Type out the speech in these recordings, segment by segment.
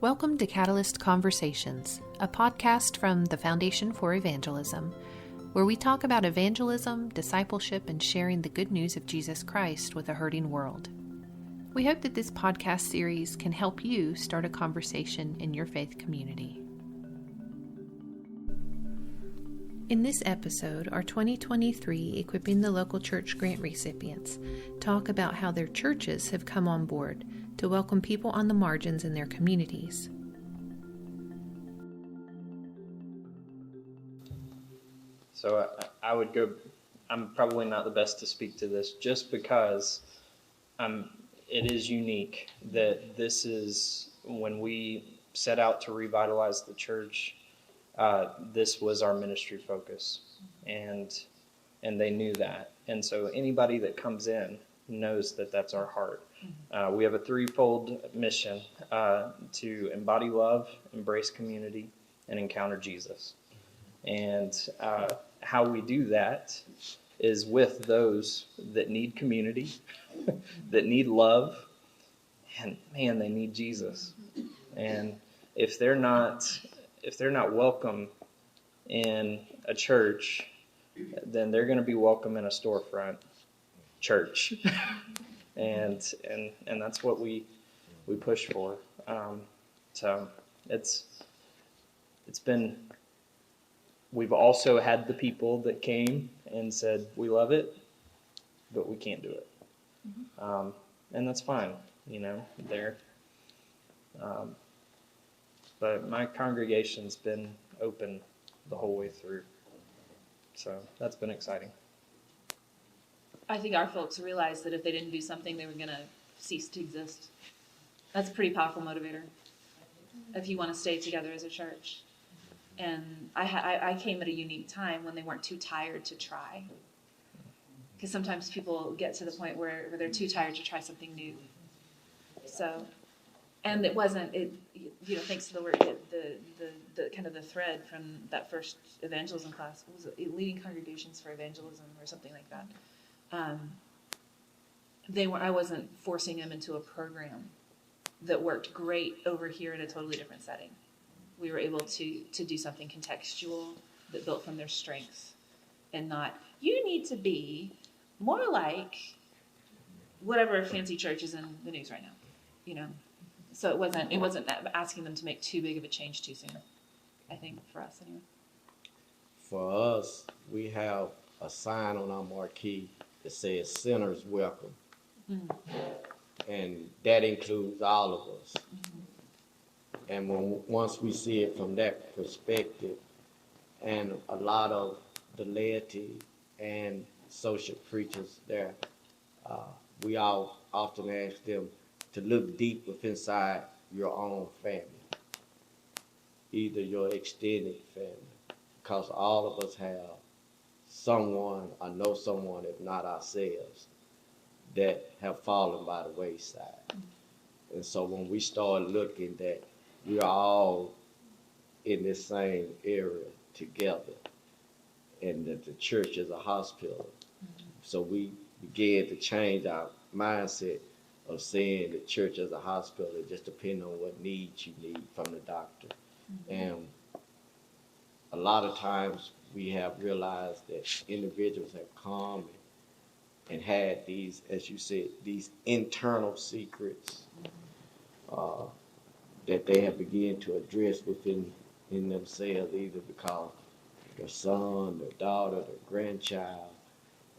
Welcome to Catalyst Conversations, a podcast from the Foundation for Evangelism, where we talk about evangelism, discipleship, and sharing the good news of Jesus Christ with a hurting world. We hope that this podcast series can help you start a conversation in your faith community. In this episode, our 2023 Equipping the Local Church grant recipients talk about how their churches have come on board to welcome people on the margins in their communities. So I would go, I'm probably not the best to speak to this just because it is unique that this is when we set out to revitalize the church. This was our ministry focus, and they knew that. And so anybody that comes in knows that that's our heart. We have a threefold mission to embody love, embrace community, and encounter Jesus. And how we do that is with those that need community, that need love, and man, they need Jesus. And if they're not welcome in a church, then they're going to be welcome in a storefront church. and that's what we push for. So it's been, we've also had the people that came and said, we love it, but we can't do it. And that's fine, but my congregation's been open the whole way through. So that's been exciting. I think our folks realized that if they didn't do something, they were going to cease to exist. That's a pretty powerful motivator if you want to stay together as a church. And I came at a unique time when they weren't too tired to try. Because sometimes people get to the point where they're too tired to try something new. So, and it wasn't, thanks to the work, the kind of the thread from that first evangelism class, what was it, Leading Congregations for Evangelism or something like that. I wasn't forcing them into a program that worked great over here in a totally different setting. We were able to do something contextual that built from their strengths, and not, you need to be more like whatever fancy church is in the news right now, So it wasn't asking them to make too big of a change too soon, I think, for us anyway. For us, we have a sign on our marquee that says sinners welcome. Mm-hmm. And that includes all of us. Mm-hmm. And once we see it from that perspective, and a lot of the laity and social preachers there, we all often ask them to look deep within inside your own family, either your extended family, because all of us have someone or know someone, if not ourselves, that have fallen by the wayside. Mm-hmm. And so when we start looking that we are all in this same area together, and that the church is a hospital, mm-hmm. So we began to change our mindset of seeing the church as a hospital. It just depends on what needs you need from the doctor. Mm-hmm. And a lot of times we have realized that individuals have come and had these, as you said, these internal secrets that they have begun to address within themselves, either because their son, their daughter, their grandchild,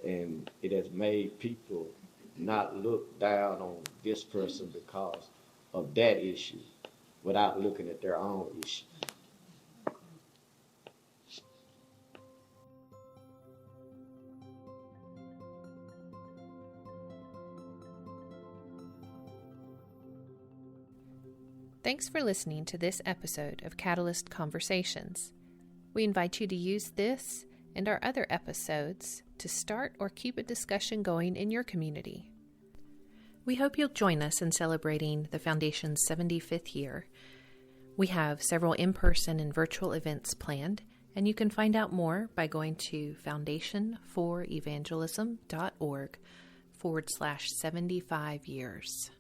and it has made people not look down on this person because of that issue without looking at their own issue. Thanks for listening to this episode of Catalyst Conversations. We invite you to use this and our other episodes to start or keep a discussion going in your community. We hope you'll join us in celebrating the Foundation's 75th year. We have several in-person and virtual events planned, and you can find out more by going to foundationforevangelism.org/75 years.